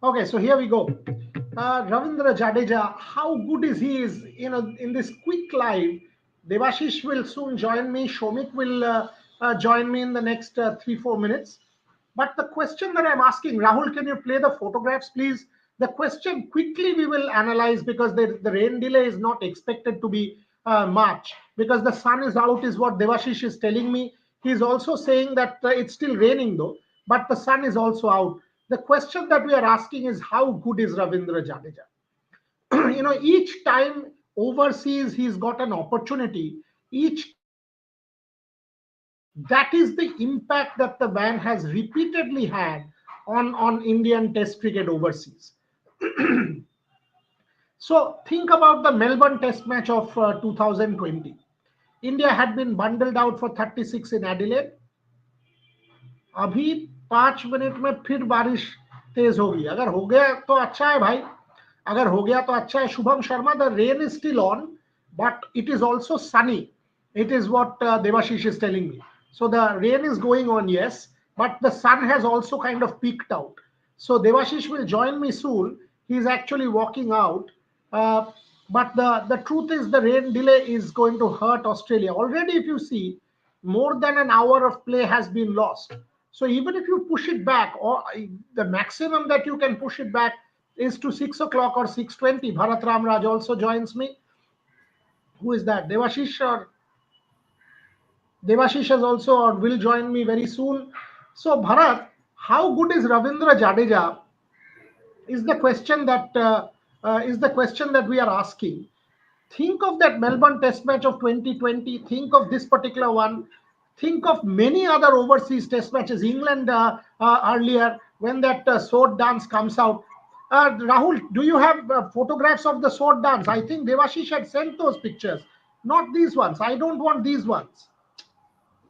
Okay, so here we go. Ravindra Jadeja, how good is he? Is in this quick live. Devashish will soon join me. Shomik will join me in the next 3-4 minutes. But the question that I'm asking, Rahul, can you play the photographs, please? The question quickly we will analyze because the rain delay is not expected to be March because the sun is out, is what Devashish is telling me. He's also saying that it's still raining though, but the sun is also out. The question that we are asking is how good is Ravindra Jadeja? Each time overseas he's got an opportunity, each that is the impact that the man has repeatedly had on Indian Test cricket overseas. So think about the Melbourne Test match of 2020. India had been bundled out for 36 in Adelaide. अभी 5 minute में फिर बारिश तेज होगी. अगर हो गया तो अच्छा है भाई, अगर हो गया तो अच्छा है. Shubham Sharma, the rain is still on but it is also sunny. It is what Devashish is telling me. So the rain is going on, yes, but the sun has also kind of peaked out. So Devashish will join me soon. He's actually walking out. Uh, but the truth is the rain delay is going to hurt Australia. Already, if you see, more than an hour of play has been lost. So even if you push it back, or the maximum that you can push it back is to 6 o'clock or 6:20. Bharat Ramraj also joins me. Who is that? Devashish has also or will join me very soon. So Bharat, how good is Ravindra Jadeja? Is the question that we are asking. Think of that Melbourne Test match of 2020. Think of this particular one. Think of many other overseas Test matches. England earlier when that sword dance comes out. Rahul, do you have photographs of the sword dance? I think Devashish had sent those pictures. Not these ones. I don't want these ones.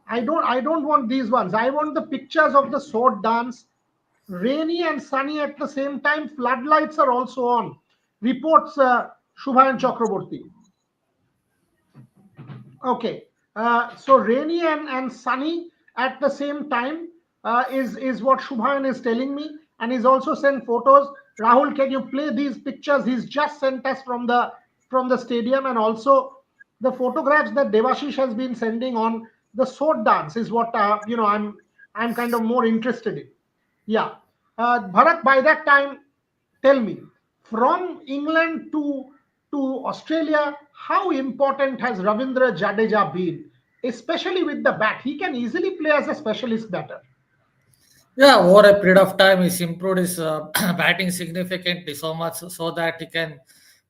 I don't want these ones. I want the pictures of the sword dance. Rainy and sunny at the same time. Floodlights are also on. Reports Shubhayan Chakraborty. Okay. So rainy and sunny at the same time is what Shubhayan is telling me, and he's also sent photos. Rahul, can you play these pictures? He's just sent us from the stadium, and also the photographs that Devashish has been sending on the sword dance is what I'm kind of more interested in. Yeah, Bharat. By that time, tell me, from England to Australia, how important has Ravindra Jadeja been, especially with the bat? He can easily play as a specialist batter. Yeah, over a period of time, he's improved his batting significantly, so much so that he can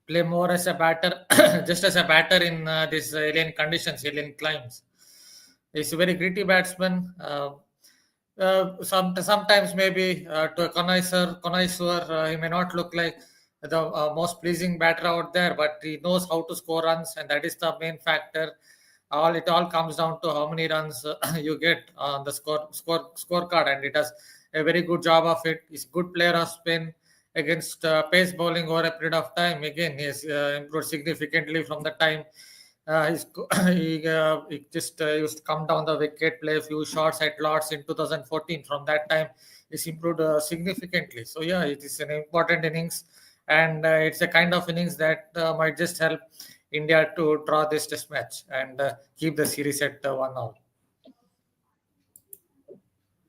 play more as a batter, just as a batter in these alien conditions, alien climes. He's a very gritty batsman. Sometimes maybe to a connoisseur, he may not look like the most pleasing batter out there, but he knows how to score runs, and that is the main factor. It all comes down to how many runs you get on the scorecard, and it does a very good job of it. He's a good player of spin against pace bowling over a period of time. Again, he has improved significantly from the time he just used to come down the wicket, play a few shots at Lords in 2014. From that time, he's improved significantly. So yeah, it is an important innings, and it's a kind of innings that might just help India to draw this test match and keep the series at 1-all.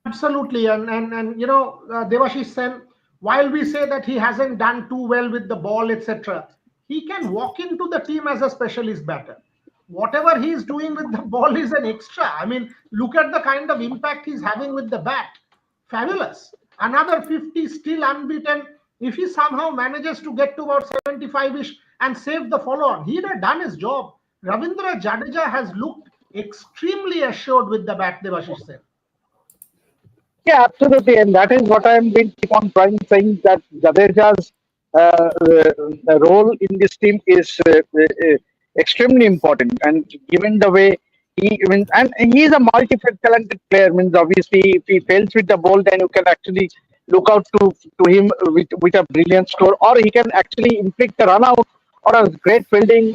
Absolutely, and Devashish Sen, while we say that he hasn't done too well with the ball, etc., he can walk into the team as a specialist batter. Whatever he's doing with the ball is an extra. I mean, look at the kind of impact he's having with the bat. Fabulous. Another 50 still unbeaten. If he somehow manages to get to about 75-ish and save the follow-on, he'd have done his job. Ravindra Jadeja has looked extremely assured with the bat, Devashish Sen. Yeah, absolutely, and that is what I'm been keep on trying saying that Jadeja's role in this team is extremely important, and given the way and he is a multi-talented player. Means obviously, if he fails with the ball, then you can actually look out to him with a brilliant score, or he can actually inflict a run out or a great fielding,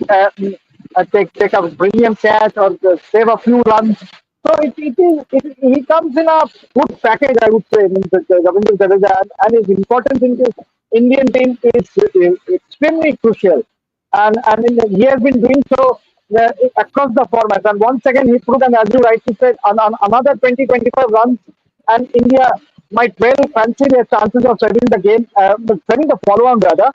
take a brilliant catch or save a few runs. So he comes in a good package, I would say. I mean, Ravindra Jadeja, and his importance in this Indian team is extremely crucial. And I mean, he has been doing so across the formats. And once again, he proved, and as you rightly said, on another 20-25 runs, and India might well fancy their chances of saving the game, saving the follow-on rather.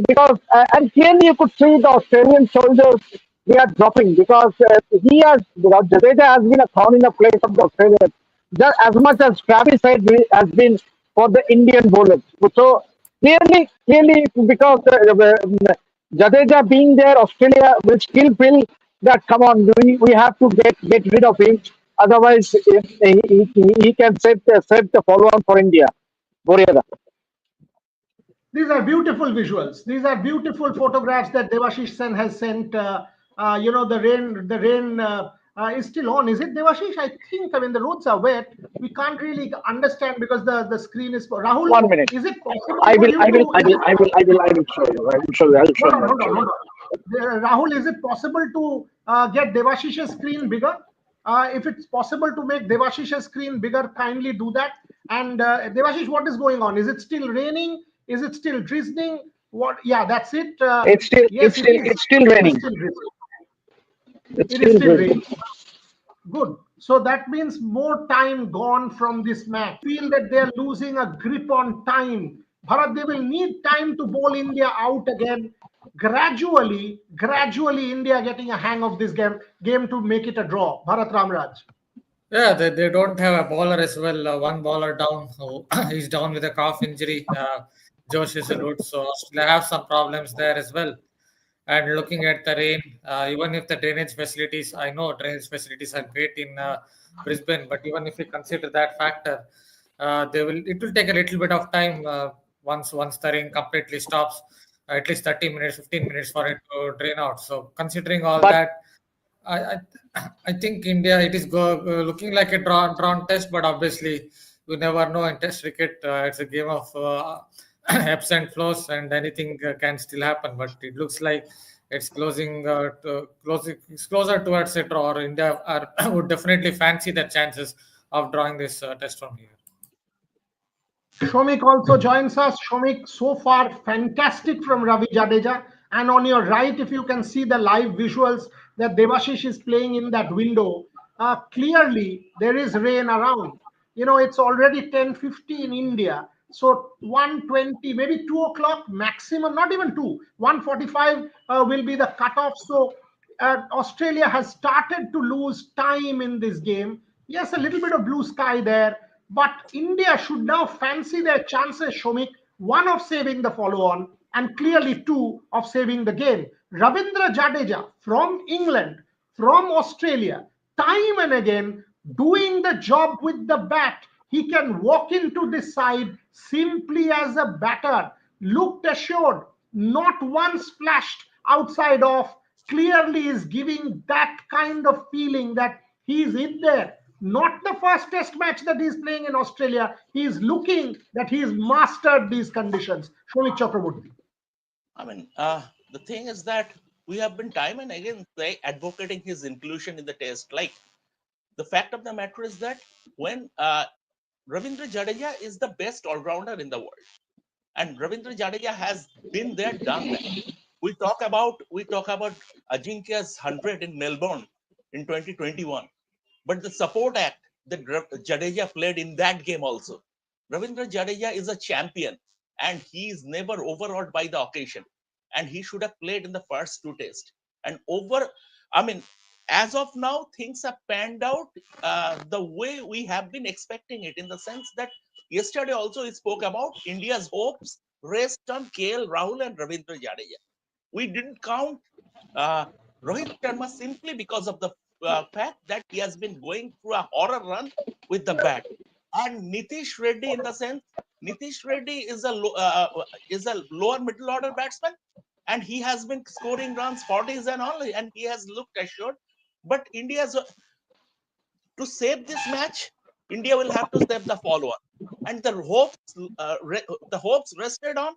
Because and clearly you could see the Australian soldiers, they are dropping because Jadeja has been a thorn in the place of the Australians, just as much as Travis Head has been for the Indian bowlers. So clearly because Jadeja being there, Australia will still feel that come on, we have to get rid of him. Otherwise, he can set the follow on for India. Boriada. These are beautiful visuals. These are beautiful photographs that Devashish Sen has sent. The rain is still on. Is it, Devashish? I think. I mean, the roads are wet. We can't really understand because the screen is. Rahul, 1 minute. is it possible I for will, you I will, to? I will, I will, I will, I will show you. I will show you. I will show Hold on, you. hold on, hold on. Rahul, is it possible to get Devashish's screen bigger? If it's possible to make Devashish's screen bigger, kindly do that. And Devashish, what is going on? Is it still raining? Is it still drizzling? What? Yeah, that's it. It's still, Yes, it is. it's still It is raining. still drizzling. It's It is still still raining. raining. Good. So that means more time gone from this match. Feel that they are losing a grip on time. Bharat, they will need time to bowl India out again. Gradually, India getting a hang of this game to make it a draw. Bharat Ramraj. Yeah, they don't have a bowler as well. One bowler down. Who he's down with a calf injury. Josh is out, so they have some problems there as well. And looking at the rain, even if the drainage facilities, I know drainage facilities are great in Brisbane, but even if you consider that factor, it will take a little bit of time once the rain completely stops, at least 30 minutes, 15 minutes for it to drain out. So considering all But that, I I, I think India it is looking like a drawn test, but obviously you never know in test cricket. It's a game of ebbs and flows, and anything can still happen. But it looks like it's closing. It's closer towards a draw. Or India would definitely fancy the chances of drawing this test from here. Shomik also joins us. Shomik, so far, fantastic from Ravi Jadeja. And on your right, if you can see the live visuals that Devashish is playing in that window, clearly there is rain around. It's already 10:50 in India. So 1:20, maybe 2 o'clock maximum, not even 2, 1:45 will be the cutoff. So Australia has started to lose time in this game. Yes, a little bit of blue sky there, but India should now fancy their chances, Shomik, one of saving the follow on, and clearly two of saving the game. Ravindra Jadeja from England, from Australia, time and again doing the job with the bat. He can walk into this side simply as a batter, looked assured, not one splashed outside off, clearly is giving that kind of feeling that he's in there. Not the first test match that he's playing in Australia. He's looking that he's mastered these conditions. Shomik Chakraborty. I mean, the thing is that we have been time and again advocating his inclusion in the test. Like the fact of the matter is that when Ravindra Jadeja is the best all-rounder in the world, and Ravindra Jadeja has been there, done that. We talk about Ajinkya's 100 in Melbourne in 2021, but the support act that Jadeja played in that game also. Ravindra Jadeja is a champion, and he is never overawed by the occasion. And he should have played in the first two tests. And I mean, as of now, things have panned out the way we have been expecting it, in the sense that yesterday also he spoke about India's hopes rest on KL Rahul and Ravindra Jadeja. We didn't count uh, Rohit Sharma simply because of the fact that he has been going through a horror run with the bat. And Nitish Reddy, in the sense, Nitish Reddy is a lower middle order batsman, and he has been scoring runs, 40s and all, and he has looked assured. But India's to save this match, India will have to save the follower, and the hopes rested on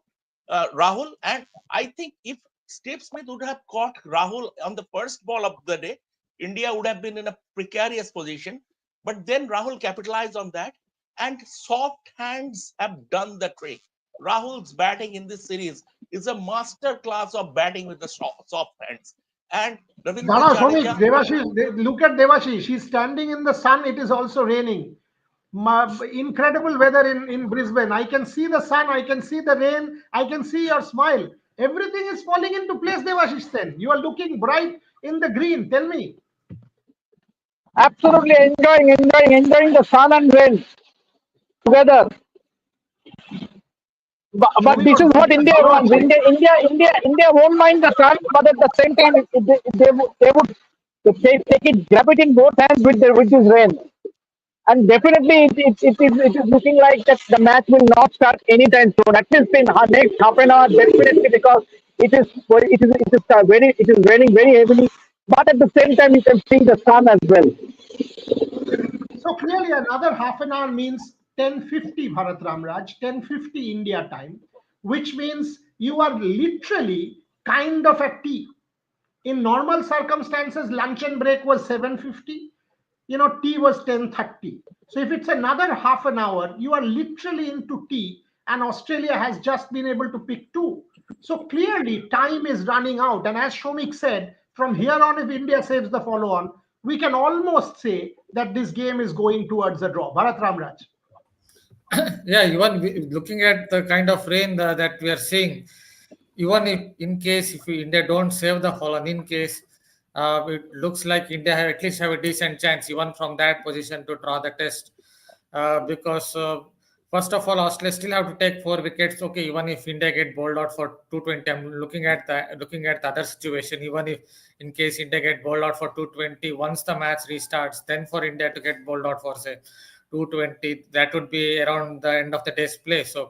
Rahul. And I think if Steve Smith would have caught Rahul on the first ball of the day, India would have been in a precarious position. But then Rahul capitalized on that, and soft hands have done the trick. Rahul's batting in this series is a master class of batting with the soft hands. And Ravindra Dara, Shomik, Jadeja, Look at Devashish. She's standing in the sun. It is also raining. Incredible weather in Brisbane. I can see the sun. I can see the rain. I can see your smile. Everything is falling into place, Devashish. Then you are looking bright in the green. Tell me. Absolutely enjoying the sun and rain together. But Shomik this was is what India ভালো wants. আছে। India won't mind the sun, but at the same time, they would take it, grab it in both hands with this rain. And definitely, it is looking like that the match will not start anytime soon. At least in next half an hour, definitely, because it is raining very heavily. But at the same time, you can see the sun as well. So clearly, another half an hour means 10:50 Bharat Ramraj, 10:50 India time, which means you are literally kind of at tea. In normal circumstances, lunch and break was 7:50. Tea was 10:30. So if it's another half an hour, you are literally into tea, and Australia has just been able to pick two. So clearly, time is running out. And as Shomik said, from here on, if India saves the follow on, we can almost say that this game is going towards a draw. Bharat Ramraj. Yeah, even looking at the kind of rain that we are seeing, even if in case if India don't save the fallen, in case it looks like India have at least have a decent chance even from that position to draw the test, because first of all Australia still have to take 4 wickets. Okay, even if India get bowled out for 220, I'm looking at the other situation. Even if in case India get bowled out for 220, once the match restarts, then for India to get bowled out for say 220, that would be around the end of the day's play. So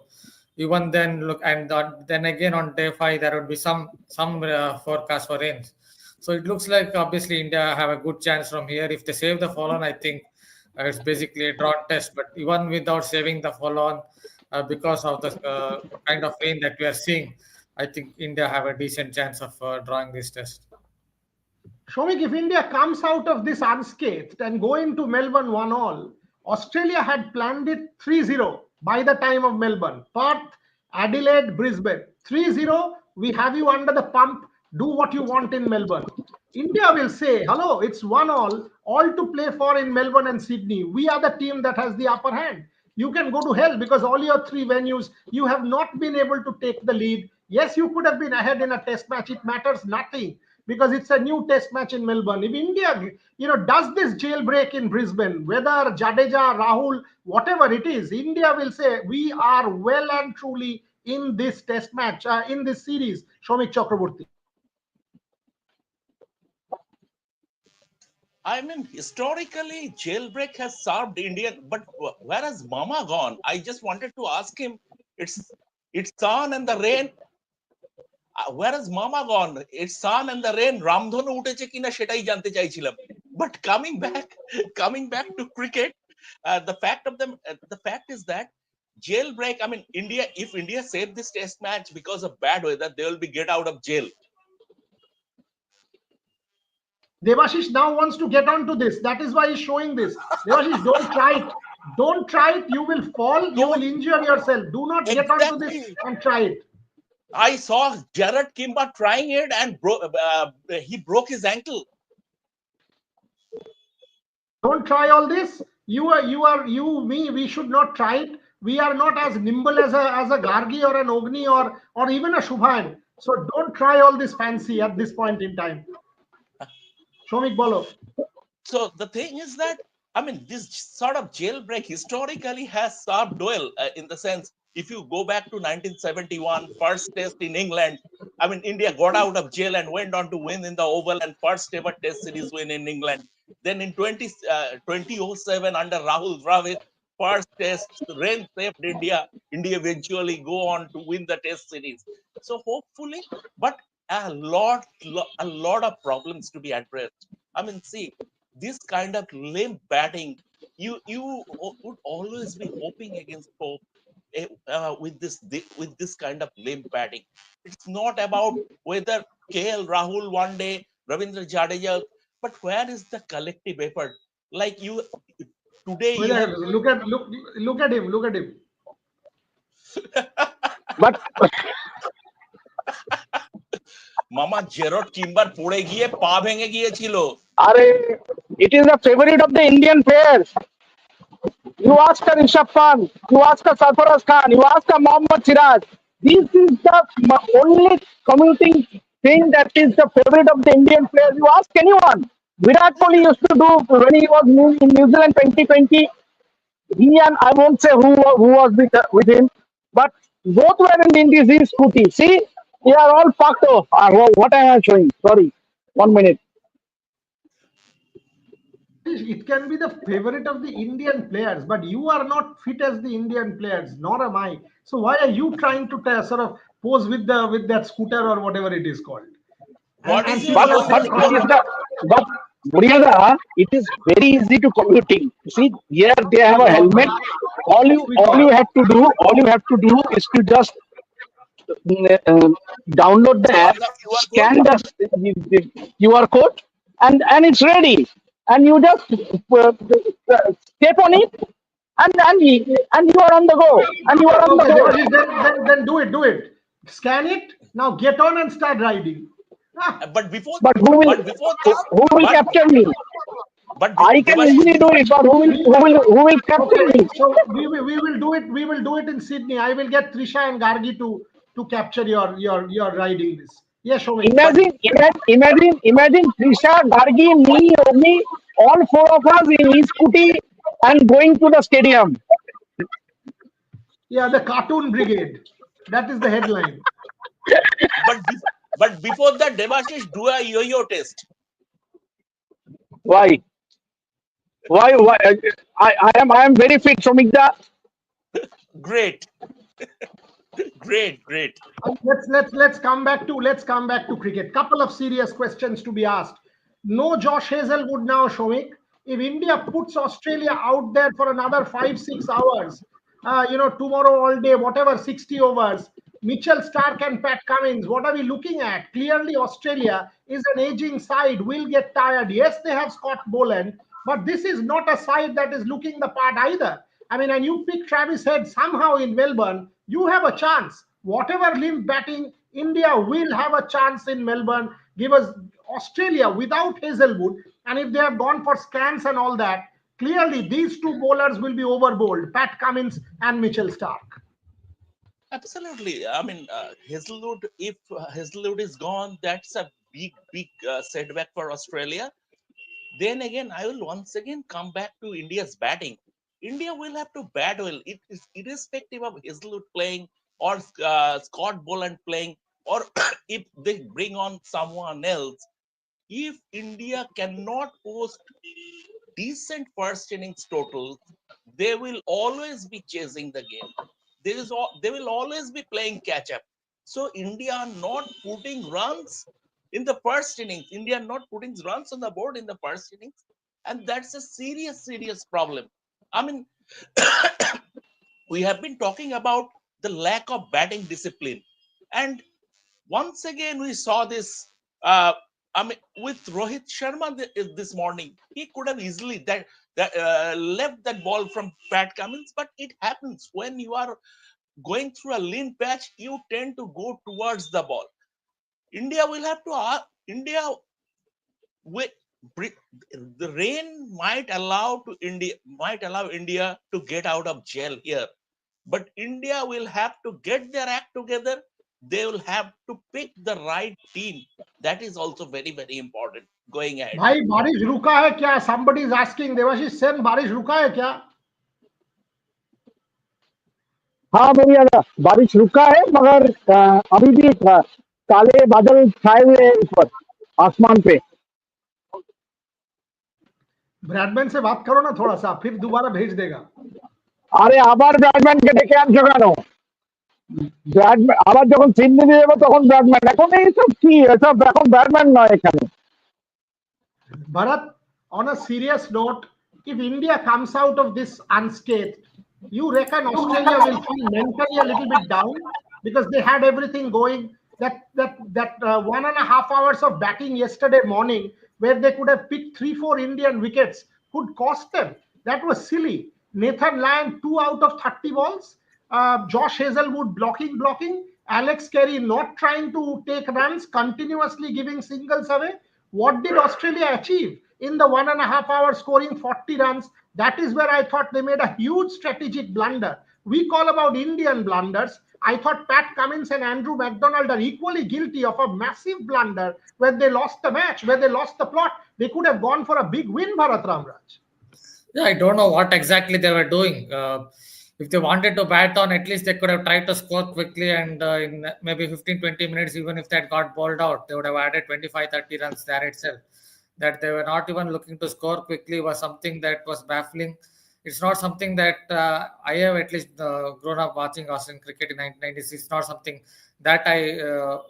even then, look, and then again on day 5 there would be some forecast for rains. So it looks like obviously India have a good chance from here. If they save the fallen, I think it's basically a drawn test. But even without saving the fallen, because of the kind of rain that we are seeing, I think India have a decent chance of drawing this test. Shomik, if India comes out of this unscathed and go into Melbourne 1-all, Australia had planned it 3-0 by the time of Melbourne. Perth, Adelaide, Brisbane. 3-0, we have you under the pump. Do what you want in Melbourne. India will say, hello, it's 1-all to play for in Melbourne and Sydney. We are the team that has the upper hand. You can go to hell because all your three venues, you have not been able to take the lead. Yes, you could have been ahead in a test match. It matters nothing because it's a new test match in Melbourne. If India, does this jailbreak in Brisbane, whether Jadeja, Rahul, whatever it is, India will say we are well and truly in this test match, in this series. Shomik Chakraborty. I mean, historically, jailbreak has served Indian, but where has Mama gone? I just wanted to ask him. It's sun and the rain. Where has Mama gone? It's sun and the rain. Ramdhanu উঠেছে কিনা সেটাই জানতে চাইছিলাম. But coming back to cricket, the fact is that jailbreak. I mean, if India saved this test match because of bad weather, they will be get out of jail. Devashish now wants to get onto this. That is why he's showing this. Devashish, don't try it. Don't try it. You will fall. You will injure yourself. Do not get onto this and try it. I saw Jared Kimber trying it and he broke his ankle. Don't try all this. Me. We should not try it. We are not as nimble as a Gargi or an Ogni or even a Shubhan. So don't try all this fancy at this point in time. Shomik Bolo. So the thing is that, I mean, this sort of jailbreak historically has served well in the sense, if you go back to 1971, first test in England, I mean, India got out of jail and went on to win in the Oval and first ever test series win in England. Then in 2007 under Rahul Dravid, first test, rain saved India. India eventually go on to win the test series. So hopefully, but a lot of problems to be addressed. I mean, see, this kind of limp batting, you would always be hoping against hope with this kind of limp batting. It's not about whether KL Rahul one day, Ravindra Jadeja but where is the collective effort? Like you today, Wait, you have look at him. Look at him. But মামা জেরট কিম্বার পড়ে গিয়ে পা ভেঙে গিয়েছিল। it is the favorite of the Indian players. You ask a Rishabh Pant, you ask a Sarfaraz Khan, you ask a Mohammad Siraj. This is the only commuting thing that is the favorite of the Indian players. You ask anyone. Virat Kohli used to do when he was in New Zealand 2020. He and I won't say who was with him, but both were in this scooty. See, they are all parked off. What am I showing? Sorry, 1 minute. It can be the favorite of the Indian players, but you are not fit as the Indian players, nor am I. So why are you trying to sort of pose with that scooter or whatever it is called? What And is your But people are but saying, it is the but Muryaga, it is very easy to commuting. See, here they have a helmet. All you have to do is to just download the scan app, the QR code. scan the QR code, and it's ready. And you just step on it, and you are on the go. And you are on the okay, go. Devashish, then do it. Scan it. Now get on and start riding. Ah, But before But but before that, who will but capture me? I can Devashish, easily do it, but who will capture okay, me? so we will do it. We will do it in Sydney. I will get Trisha and Gargi to capture your riding this. Yes, Shomik. Imagine Trisha, Gargi, me, Yogi, all four of us in e-scooty and going to the stadium. Yeah, the cartoon brigade. That is the headline. but be- but before that, Devashish, do a yo-yo test. Why? Why? I am very fit, Somigda. Great, great. Let's come back to cricket. Couple of serious questions to be asked. No Josh Hazelwood now, Shomik. If India puts Australia out there for another 5-6 hours, tomorrow all day, whatever, 60 overs, Mitchell Stark and Pat Cummins, what are we looking at? Clearly, Australia is an aging side, will get tired. Yes, they have Scott Boland, but this is not a side that is looking the part either. I mean, and you pick Travis Head somehow in Melbourne, you have a chance. Whatever limp batting, India will have a chance in Melbourne. Give us Australia without Hazelwood. And if they have gone for scans and all that, clearly these two bowlers will be overbowled, Pat Cummins and Mitchell Stark. Absolutely. I mean, Hazelwood. If Hazelwood is gone, that's a big setback for Australia. Then again, I will once again come back to India's batting. India will have to bat well. It is irrespective of Hazelwood playing or Scott Boland playing, or if they bring on someone else. If India cannot post decent first innings totals, they will always be chasing the game. They will always be playing catch up. So India not putting runs in the first innings. India not putting runs on the board in the first innings, and that's a serious problem. I mean, we have been talking about the lack of batting discipline, and once again we saw this. I mean, with Rohit Sharma this morning, he could have easily left that ball from Pat Cummins, but it happens when you are going through a lean patch. You tend to go towards the ball. India will have to. India with the rain might allow India to get out of jail here, but India will have to get their act together. They will have to pick the right team. That is also very important going ahead. भाई बारिश रुका है क्या? Somebody is asking. Devashish Sen, बारिश रुका है क्या? हाँ बढ़िया, बारिश रुका है मगर अभी भी काले बादल छाए हुए हैं ऊपर आसमान पे। ब्रैडमैन से बात करो ना थोड़ा सा, फिर दोबारा भेज देगा। আরে আবার ব্র্যাডম্যানকে ডেকে আনছো কেন? আবার যখন সিডনি যাবো তখন ব্র্যাডম্যান, এখন এইসব কি, এসব এখন ব্র্যাডম্যান নয় এখানে। Bharat, on a serious note, if India comes out of this unscathed, you reckon Australia will feel mentally a little bit down because they had everything going? That 1.5 hours of batting yesterday morning, where they could have picked 3-4 Indian wickets, could cost them. That was silly. Nathan Lyon 2 out of 30 balls. Josh Hazelwood blocking. Alex Carey not trying to take runs, continuously giving singles away. What did Australia achieve in the 1.5 hours, scoring 40 runs? That is where I thought they made a huge strategic blunder. We call about Indian blunders. I thought Pat Cummins and Andrew McDonald are equally guilty of a massive blunder where they lost the match, where they lost the plot. They could have gone for a big win, Bharat Ramraj. Yeah, I don't know what exactly they were doing. If they wanted to bat on, at least they could have tried to score quickly, and in maybe 15-20 minutes, even if they had got bowled out, they would have added 25-30 runs there itself. That they were not even looking to score quickly was something that was baffling. It's not something that I have at least grown up watching Australian cricket in 1990s. It's not something that I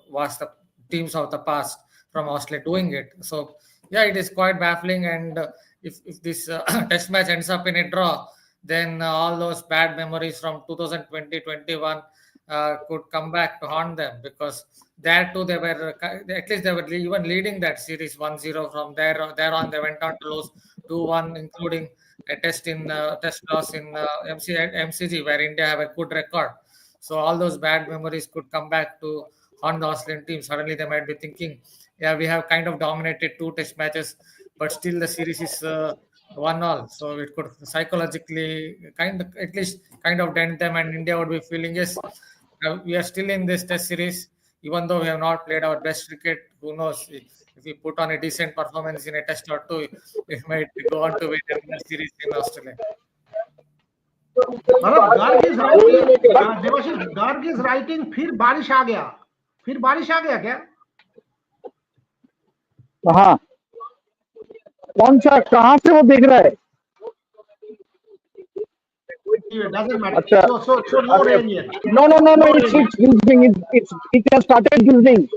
watched the teams of the past from Australia doing it. So yeah, it is quite baffling. And if this test match ends up in a draw, then all those bad memories from 2020-21 could come back to haunt them, because there too they were at least they were even leading that series 1-0. From there on they went on to lose 2-1, including a test loss in MCG, where India have a good record. So all those bad memories could come back to haunt the Australian team. Suddenly they might be thinking, yeah, we have kind of dominated two test matches, but still the series is 1-1. So it could psychologically at least kind of dent them, and India would be feeling, yes, we are still in this test series, even though we have not played our best cricket. Who knows? If we put on a decent performance in a test or two, we might go on to win the series in Australia. Bharat, Garg is writing, Devashish, Garg is writing, फिर बारिश आ गया. फिर बारिश आ गया क्या? हाँ, कौन सा, कहाँ से वो देख रहा है? It doesn't matter. अच्छा, So no rain yet. No, it's drizzling. It has started drizzling.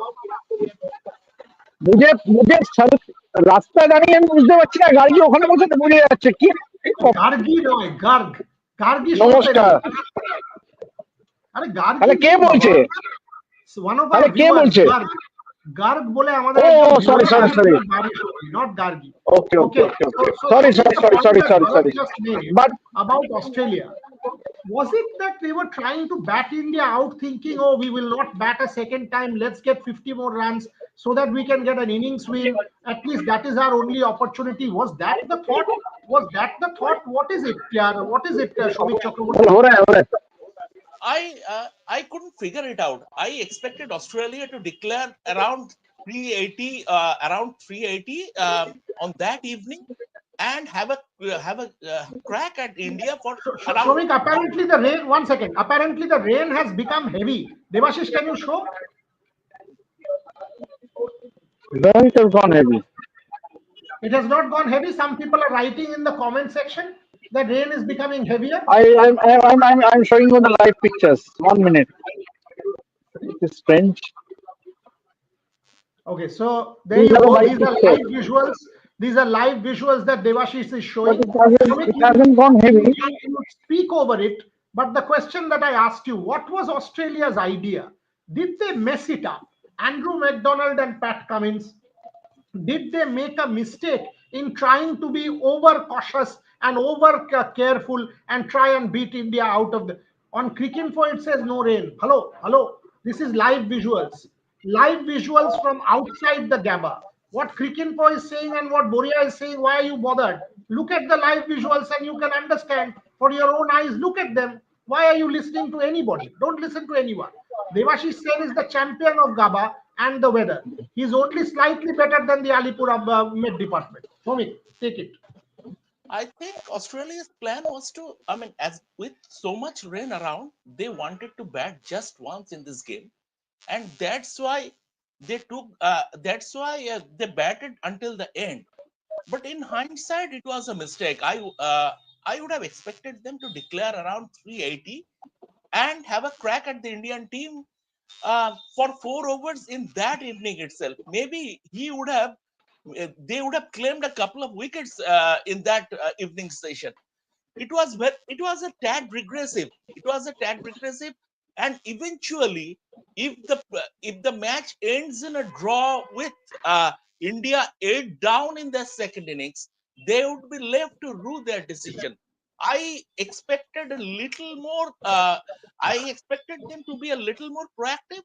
मुझे सड़क রাস্তা দাঁড়িয়ে আমি বুঝতে পারছি না গাড়ি ওখানে বসে বুঝে যাচ্ছে কি গার্গি নয়, গার্গি নমস্কার। আরে গার্গি তাহলে কে বলছে? আরে কে বলছে? গার্গ বলে আমাদের sorry not Gargi. Okay. Sorry. But about Australia, was it that they were trying to bat India out, thinking, oh, we will not bat a second time, let's get 50 more runs so that we can get an innings win, at least that is our only opportunity? Was that the thought? What is it, Shobhit Chakraborty? हो रहा है I couldn't figure it out. I expected Australia to declare around 380 on that evening and have a crack at India for around. Shobhit, apparently the rain. One second. Apparently the rain has become heavy. Devashish, can you show? Then it has gone heavy. It has not gone heavy. Some people are writing in the comment section that rain is becoming heavier. I'm showing you the live pictures. 1 minute. It is strange. Okay, so there you go. These are live visuals. These are live visuals that Devashish is showing. It hasn't gone heavy. You speak over it, but the question that I asked you, what was Australia's idea? Did they mess it up? Andrew McDonald and Pat Cummins, did they make a mistake in trying to be over cautious and over careful and try and beat India out of the... On Cricinfo it says no rain. Hello. This is live visuals. Live visuals from outside the Gabba. What Cricinfo is saying and what Boria is saying, why are you bothered? Look at the live visuals and you can understand for your own eyes. Look at them. Why are you listening to anybody? Don't listen to anyone. Devashish Sen is the champion of Gabba and the weather. He's only slightly better than the Alipur Met department. Homie, take it. I think Australia's plan was to, as with so much rain around, they wanted to bat just once in this game, and that's why they took. They batted until the end. But in hindsight, it was a mistake. I would have expected them to declare around 380 and have a crack at the Indian team for 4 overs in that evening itself. Maybe they would have claimed a couple of wickets in that evening session. It was a tad regressive. and eventually, if the match ends in a draw with India 8 down in their second innings, they would be left to rue their decision. I expected a little more. I expected them to be a little more proactive.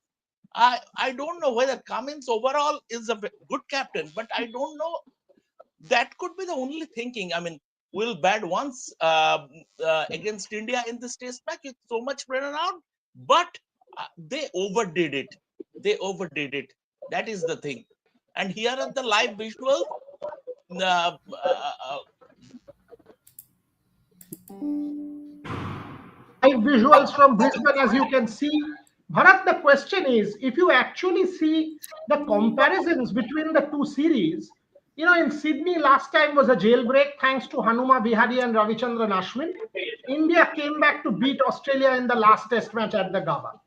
I don't know whether Cummins overall is a good captain, but I don't know. That could be the only thinking. I mean, we'll bat once against India in this test match with so much run around, but they overdid it. They overdid it. That is the thing. And here are the live visuals. Uh, uh, Live visuals from Brisbane, as you can see. Bharat, the question is, if you actually see the comparisons between the two series, in Sydney last time was a jailbreak thanks to Hanuma Vihari and Ravichandran Ashwin. India came back to beat Australia in the last test match at the Gabba.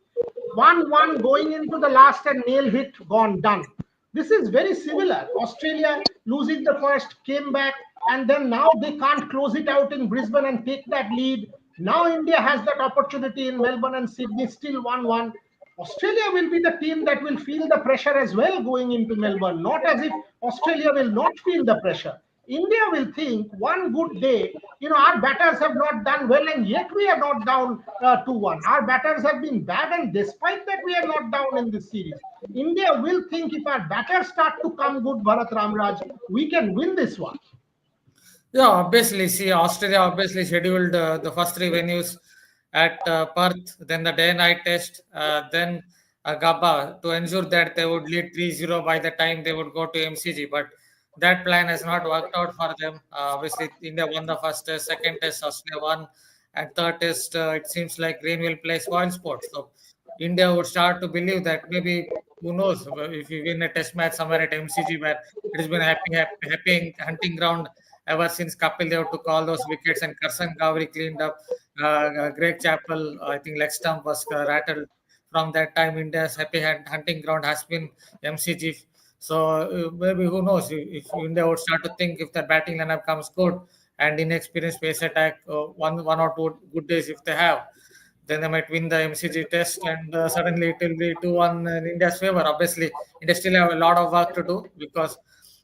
1-1 going into the last and nail hit, gone, done. This is very similar. Australia losing the first, came back, and then now they can't close it out in Brisbane and take that lead. Now India has that opportunity in Melbourne and Sydney, still 1-1. Australia will be the team that will feel the pressure as well going into Melbourne. Not as if Australia will not feel the pressure. India will think one good day, our batters have not done well, and yet we are not down 2-1. Our batters have been bad, and despite that, we are not down in this series. India will think if our batters start to come good, Bharat Ramraj, we can win this one. Yeah, obviously, see, Australia obviously scheduled the first three venues at Perth, then the day-night test, then Gabba to ensure that they would lead 3-0 by the time they would go to MCG. But that plan has not worked out for them. Obviously, India won the first test, second test, Australia won, and third test, it seems like rain will play spoil sport. So India would start to believe that maybe, who knows, if we win a test match somewhere at MCG where it has been a happy hunting ground ever since Kapil Dev took all those wickets and Karsan Gowri cleaned up. Greg Chappell, I think leg stump was rattled. From that time, India's happy hunting ground has been MCG. So maybe who knows if India would start to think if the batting lineup comes good and inexperienced pace attack, one or two good days if they have, then they might win the MCG test, and suddenly it will be 2-1 in India's favor. Obviously, India still have a lot of work to do because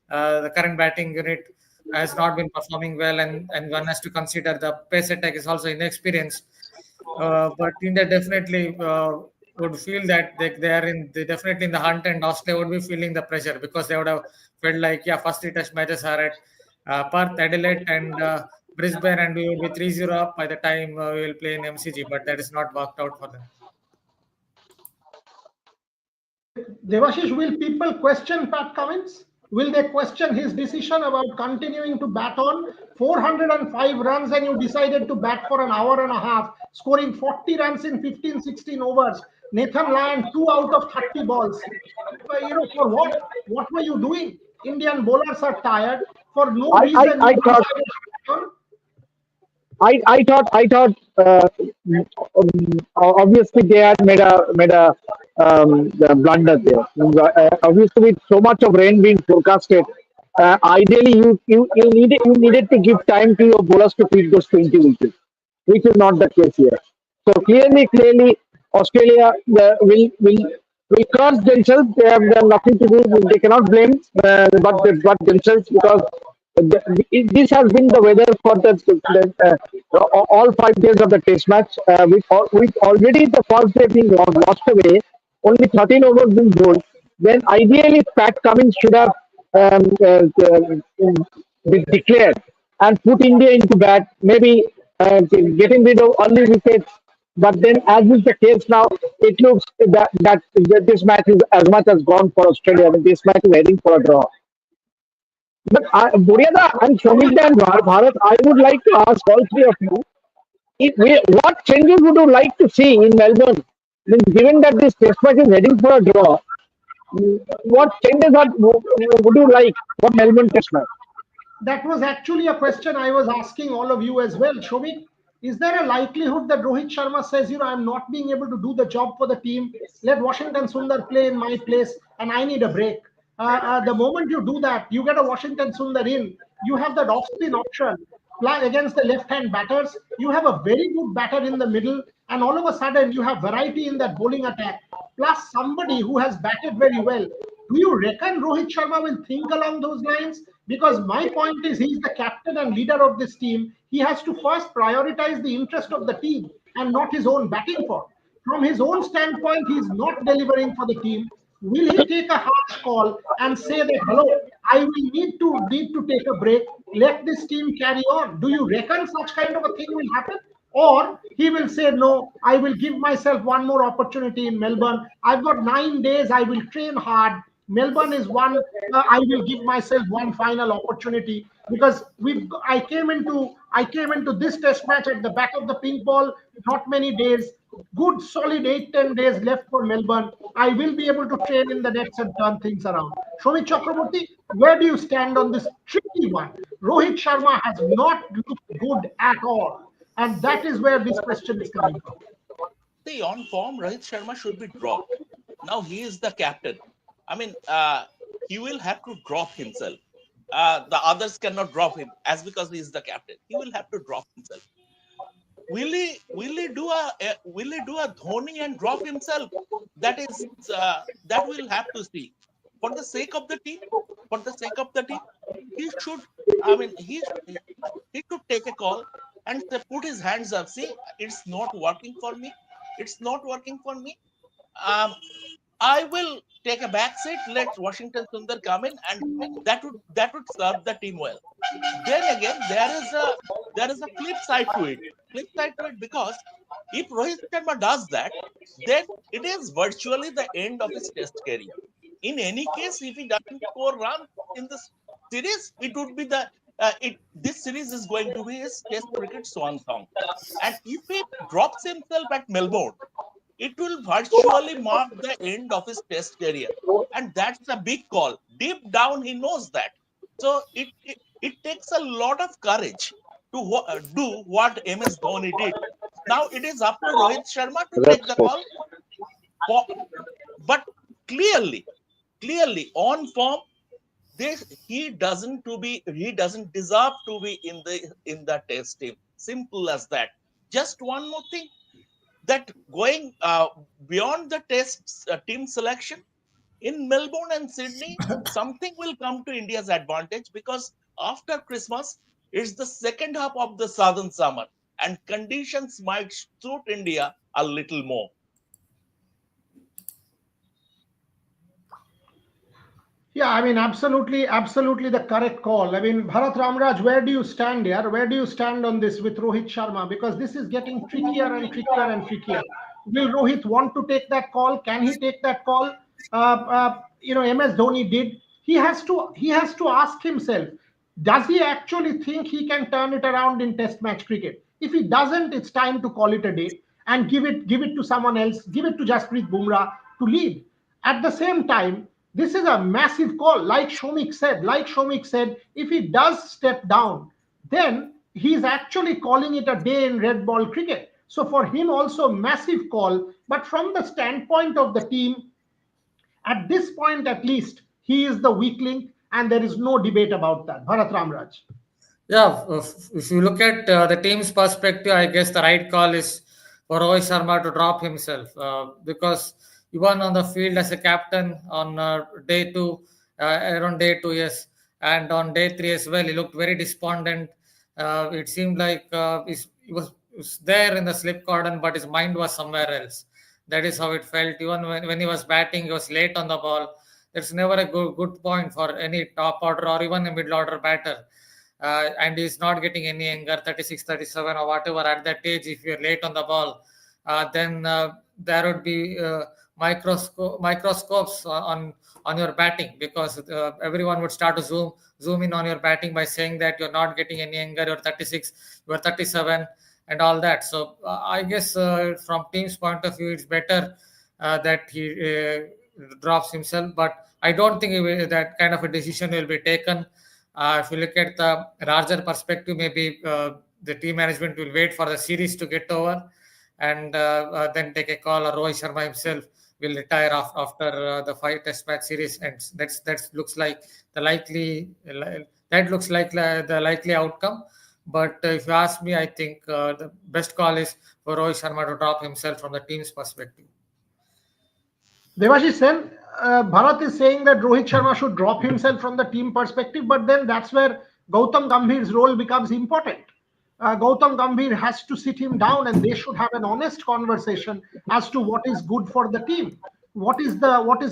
the current batting unit has not been performing well, and one has to consider the pace attack is also inexperienced. But India definitely would feel that they definitely in the hunt, and Australia would be feeling the pressure because they would have felt like, yeah, first three test matches are at Perth, Adelaide, and Brisbane, and we will be 3-0 up by the time we will play in MCG, but that is not worked out for them. Devashish, will people question Pat Cummins? Will they question his decision about continuing to bat on 405 runs, and you decided to bat for an hour and a half, scoring 40 runs in 15, 16 overs? Nathan Lyon, 2 out of 30 balls. For what? What were you doing? Indian bowlers are tired. For no reason, I you thought decided to bat on. I thought obviously they had made a the blunder there. Obviously, with so much of rain being forecasted, ideally you needed to give time to your bowlers to feed those 20 wickets, which is not the case here. So clearly, Australia will curse themselves. They have done nothing to do. They cannot blame, but themselves because this has been the weather for all 5 days of the test match. With already the first day being lost away, only 13 overs being bowled. Then ideally, Pat Cummins should have been declared and put India into bat, maybe getting rid of early wickets. But then, as is the case now, it looks that this match is as much as gone for Australia. I mean, this match is heading for a draw. But Buryada and Shomita and Bharat, I would like to ask all three of you, what changes would you like to see in Melbourne? I mean, given that this test match is heading for a draw, what changes would you like for Melbourne test match? That was actually a question I was asking all of you as well. Shobik, is there a likelihood that Rohit Sharma says, I'm not being able to do the job for the team? Let Washington Sundar play in my place, and I need a break. The moment you do that, you get a Washington Sundar in. You have that off-spin option. against the left-hand batters. You have a very good batter in the middle, and all of a sudden you have variety in that bowling attack, plus somebody who has batted very well. Do you reckon Rohit Sharma will think along those lines? Because my point is, he's the captain and leader of this team. He has to first prioritize the interest of the team and not his own batting form. From his own standpoint, he's not delivering for the team. Will he take a harsh call and say that, hello, I will need to take a break, let this team carry on? Do you reckon such kind of a thing will happen? Or he will say, no, I will give myself one more opportunity in Melbourne. I've got 9 days, I will train hard. Melbourne is one. I will give myself one final opportunity, because I came into this test match at the back of the pink ball. Not many days, good solid 8-10 days left for Melbourne. I will be able to train in the nets and turn things around. Shomit Chakraborty, where do you stand on this tricky one? Rohit Sharma has not looked good at all, and that is where this question is coming from. See, on form, Rohit Sharma should be dropped. Now he is the captain. I mean, he will have to drop himself. The others cannot drop him as because he is the captain. He will have to drop himself. Will he do a Dhoni and drop himself? That we'll have to see. For the sake of the team, for the sake of the team, he should. I mean, he should take a call and put his hands up. See, it's not working for me. It's not working for me. Um, I will take a back seat. Let Washington Sundar come in, and that would serve the team well. Then again, there is a flip side to it. Flip side to it, because if Rohit Sharma does that, then it is virtually the end of his test career. In any case, if he doesn't score runs in this series, it would be the it. This series is going to be his test cricket swan song. And if he drops himself at Melbourne, it will virtually mark the end of his test career. And that's a big call. Deep down, he knows that. So it takes a lot of courage to do what MS Dhoni did. Now it is up to Rohit Sharma to take That's the so. call. For, but clearly, clearly on form, he doesn't deserve to be in the test team. Simple as that. Just one more thing, that going beyond the test team selection in Melbourne and Sydney, something will come to India's advantage, because after Christmas, it's the second half of the southern summer, and conditions might suit India a little more. Yeah, I mean, absolutely, absolutely the correct call. I mean, Bharat Ramraj, where do you stand here? Where do you stand on this with Rohit Sharma? Because this is getting trickier and trickier and trickier. Will Rohit want to take that call? Can he take that call? MS Dhoni did. He has to ask himself, does he actually think he can turn it around in Test match cricket? If he doesn't, it's time to call it a day and give it to someone else. Give it to Jasprit Bumrah to lead. At the same time, this is a massive call. Like Shomik said, if he does step down, then he's actually calling it a day in red ball cricket. So for him also massive call. But from the standpoint of the team, at this point at least, he is the weak link, and there is no debate about that. Bharat Ramraj. Yeah, if you look at the team's perspective, I guess the right call is for Rohit Sharma to drop himself, because even on the field as a captain on day two, around day two, yes, and on day three as well, he looked very despondent. It seemed like he was there in the slip cordon, but his mind was somewhere else. That is how it felt. Even when he was batting, he was late on the ball. That's never a good point for any top order or even a middle order batter, and he's not getting any younger, 36, 37, or whatever. At that age, if you're late on the ball, then there would be microscopes on your batting, because everyone would start to zoom in on your batting by saying that you're not getting any younger, you're 36, you're 37, and all that. So I guess from team's point of view, it's better that he drops himself, but I don't think that kind of a decision will be taken. If you look at the larger perspective, maybe the team management will wait for the series to get over, and then take a call, or Rohit Sharma himself will retire after the five test match series ends. That looks like the likely outcome. But if you ask me, I think the best call is for Rohit Sharma to drop himself from the team's perspective. Devashish Sen, Bharat is saying that Rohit Sharma should drop himself from the team perspective, but then that's where Gautam Gambhir's role becomes important. Gautam Gambhir has to sit him down and they should have an honest conversation as to what is good for the team. What is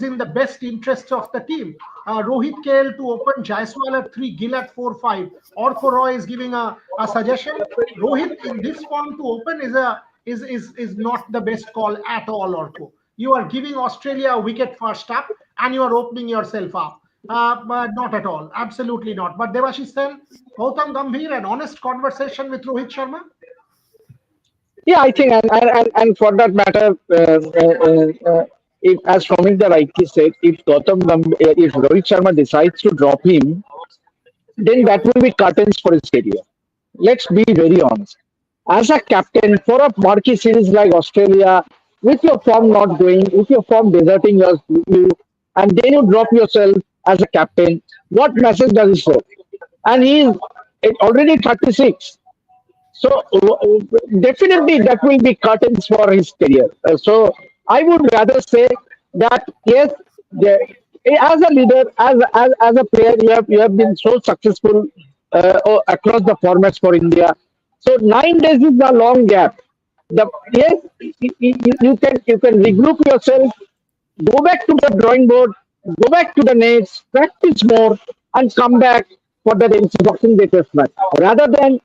in the best interests of the team? Rohit KL to open Jaiswal at 3, Gill at 4-5. Orko Roy is giving a suggestion. Rohit in this form to open is not the best call at all, Orko. You are giving Australia a wicket first up and you are opening yourself up. But not at all. Absolutely not. But Devashish Sen, Gautam Gambhir, an honest conversation with Rohit Sharma. Yeah, I think, and for that matter, if, as Ravindra rightly said, if Rohit Sharma decides to drop him, then that will be curtains for his career. Let's be very honest. As a captain for a marquee series like Australia, with your form not going, with your form deserting you, and then you drop yourself as a captain, what message does it show? And he is already 36. So definitely that will be curtains for his career. So I would rather say that yes, as a leader, as a player, you have been so successful across the formats for India. So 9 days is a long gap. Yes, you can regroup yourself, go back to the drawing board, go back to the nets, practice more, and come back for the boxing day test match. Rather than,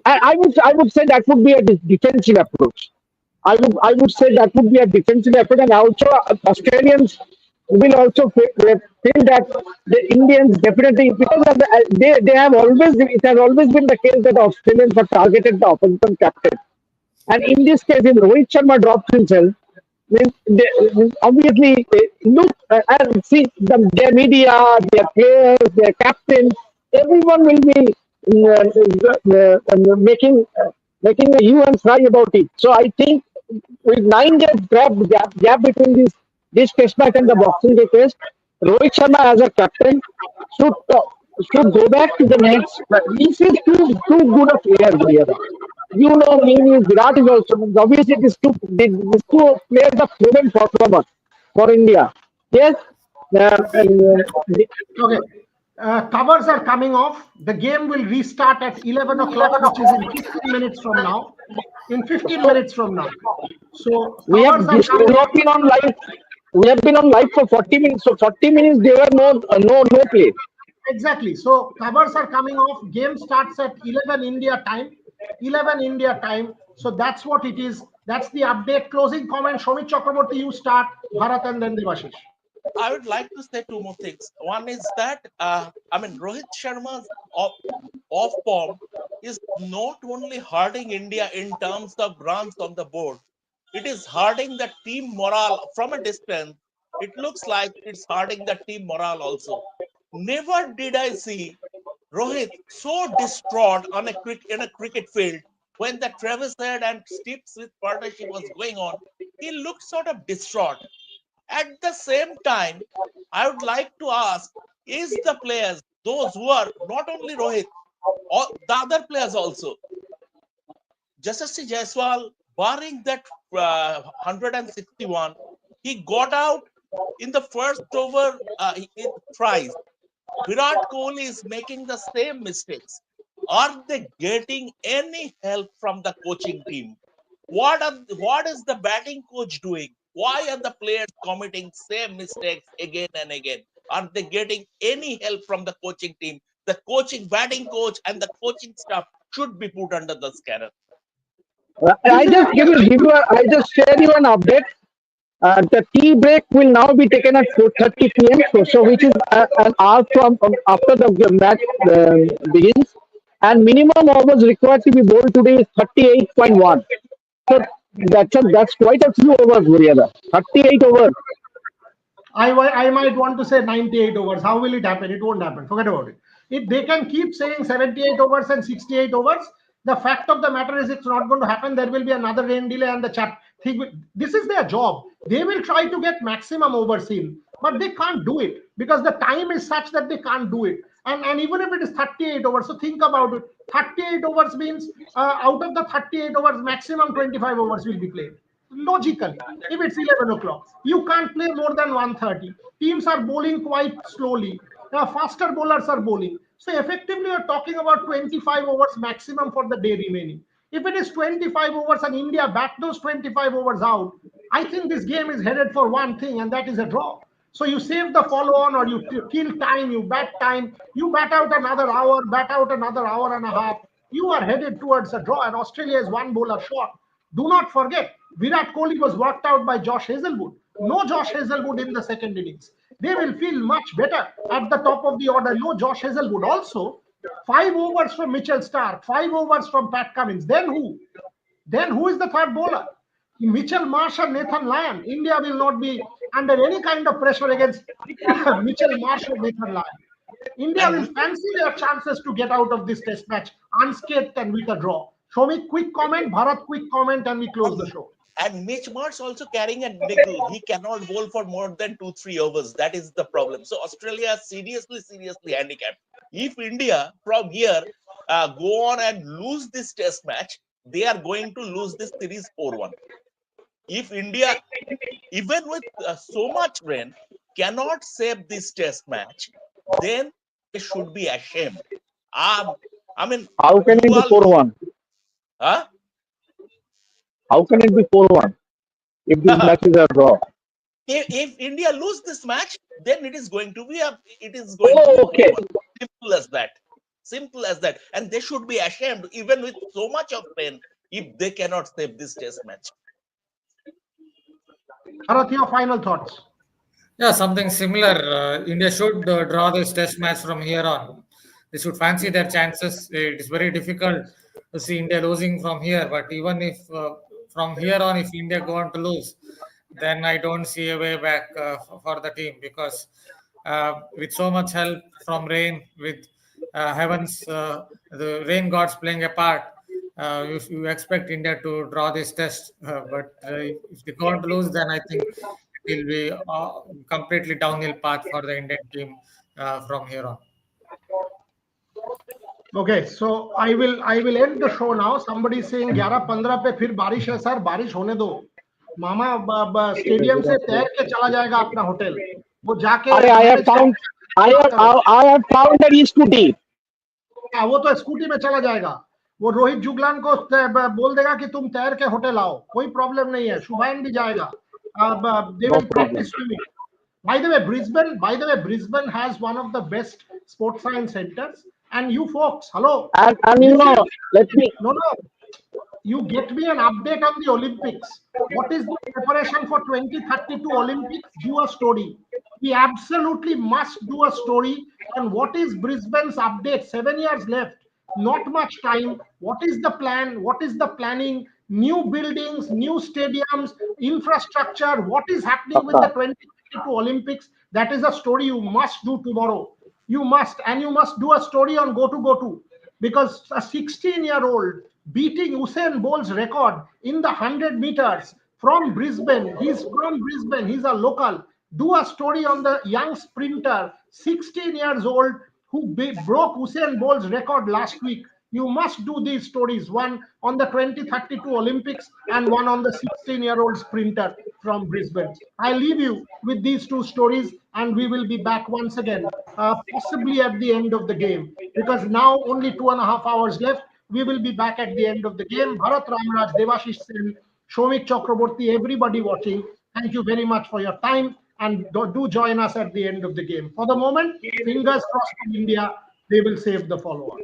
I would say that would be a defensive approach. I would say that would be a defensive approach, and also Australians will also feel that the Indians definitely, because of they have always, it has always been the case that Australians have targeted the opposition captain. And in this case, if Rohit Sharma drops himself, obviously, look and see their media, their players, their captains, everyone will be making a hue and cry about it. So I think with 9 days gap between this test match and the Boxing Day test, Rohit Sharma as a captain should should go back to the next. This is too good a player, Guliada. You know, me, Virat is also obviously these two players are proven performers for India. Yes, the- Okay. Covers are coming off. The game will restart at 11 o'clock, which is in 15 minutes from now. In 15 minutes from now. So we have covers are coming we off. have been on live. We have been on live for 40 minutes. So 40 minutes there were no play. Exactly. So covers are coming off. Game starts at 11 India time. 11 India time. So that's what it is. That's the update. Closing comment. Shomit Chakraborty, you start. Bharat and then Devashish. I would like to say two more things. One is that Rohit Sharma's off form is not only hurting India in terms of runs on the board, it is hurting the team morale from a distance. It looks like it's hurting the team morale also. Never did I see Rohit so distraught in a cricket field when the Travis Head and Steve Smith partnership was going on. He looked sort of distraught. At the same time, I would like to ask, is the players, those who are not only Rohit, or the other players also, Jasassi Jaiswal, barring that 161, he got out in the first over thrice. Virat Kohli is making the same mistakes. Are they getting any help from the coaching team? What is the batting coach doing? Why are the players committing same mistakes again and again? Are they getting any help from the coaching team? The coaching batting coach and the coaching staff should be put under the scanner. This is I just share you an update. The tea break will now be taken at 4:30 p.m. So which is an hour from after the match begins, and minimum overs required to be bowled today is 38.1. So that's quite a few overs, Muriada. 38 overs. I might want to say 98 overs. How will it happen? It won't happen. Forget about it. If they can keep saying 78 overs and 68 overs, the fact of the matter is it's not going to happen. There will be another rain delay, and the chap this is their job. They will try to get maximum overs in, but they can't do it because the time is such that they can't do it. And even if it is 38 overs, so think about it. 38 overs means out of the 38 overs, maximum 25 overs will be played. Logically, if it's 11 o'clock, you can't play more than 130. Teams are bowling quite slowly. Faster bowlers are bowling. So effectively, you're talking about 25 overs maximum for the day remaining. If it is 25 overs and India bat those 25 overs out, I think this game is headed for one thing, and that is a draw. So you save the follow on, or you kill time, you bat out another hour, bat out another hour and a half. You are headed towards a draw, and Australia is one bowler short. Do not forget, Virat Kohli was worked out by Josh Hazelwood. No Josh Hazelwood in the second innings. They will feel much better at the top of the order. No Josh Hazelwood. Also, 5 overs from Mitchell Stark, 5 overs from Pat Cummins. Then who? Then who is the third bowler? Mitchell Marsh and Nathan Lyon. India will not be under any kind of pressure against Mitchell Marsh or Nathan Lyon. India will fancy their chances to get out of this test match unscathed and with a draw. Shomik, quick comment. Bharat, quick comment, and we close the show. And Mitch Marsh also carrying a niggle. He cannot bowl for more than 2-3 overs. That is the problem. So Australia seriously handicapped. If India from here go on and lose this test match, they are going to lose this series 4-1. If India, even with so much rain, cannot save this test match, then they should be ashamed. I mean, How can it be 4-1? Huh? How can it be 4-1 if these matches are draw? If India lose this match, then it is going to be okay. Simple as that. Simple as that. And they should be ashamed, even with so much of pain, if they cannot save this test match. Bharat, your final thoughts. Yeah, something similar. India should draw this test match from here on. They should fancy their chances. It is very difficult to see India losing from here. But even if from here on, if India go on to lose, then I don't see a way back for the team, because with so much help from rain, with heavens, the rain gods playing a part, you expect India to draw this test. But if they go on to lose, then I think it will be a completely downhill path for the Indian team from here on. Okay, so I will end the show now. Somebody is saying 11-15 पे फिर बारिश है sir, बारिश होने दो. मामा stadium से तैर के चला जाएगा अपना होटल. वो जाके I have found that he's too deep. हाँ, वो तो स्कूटी में चला जाएगा. वो रोहित जुगलान को बोल देगा कि तुम तैर के होटल आओ, कोई प्रॉब्लम नहीं है. शुभायन भी जाएगा. They will practice swimming. By the way, Brisbane has one of the best sports science centers. And you folks, hello. And let me. No. You get me an update on the Olympics. What is the preparation for 2032 Olympics? Do a story. We absolutely must do a story on what is Brisbane's update. 7 years left. Not much time. What is the plan? What is the planning? New buildings, new stadiums, infrastructure. What is happening with the 2022 Olympics? That is a story you must do tomorrow. You must do a story on go-to, because a 16-year-old beating Usain Bolt's record in the 100 meters from Brisbane. He's from Brisbane. He's a local. Do a story on the young sprinter, 16 years old, who broke Usain Bolt's record last week. You must do these stories, one on the 2032 Olympics and one on the 16-year-old sprinter from Brisbane. I leave you with these two stories, and we will be back once again, possibly at the end of the game, because now only 2.5 hours left. We will be back at the end of the game. Bharat Ramraj, Devashish Sen, Shomik Chakraborty, everybody watching, thank you very much for your time, and do join us at the end of the game. For the moment, fingers crossed for India, they will save the follow-on.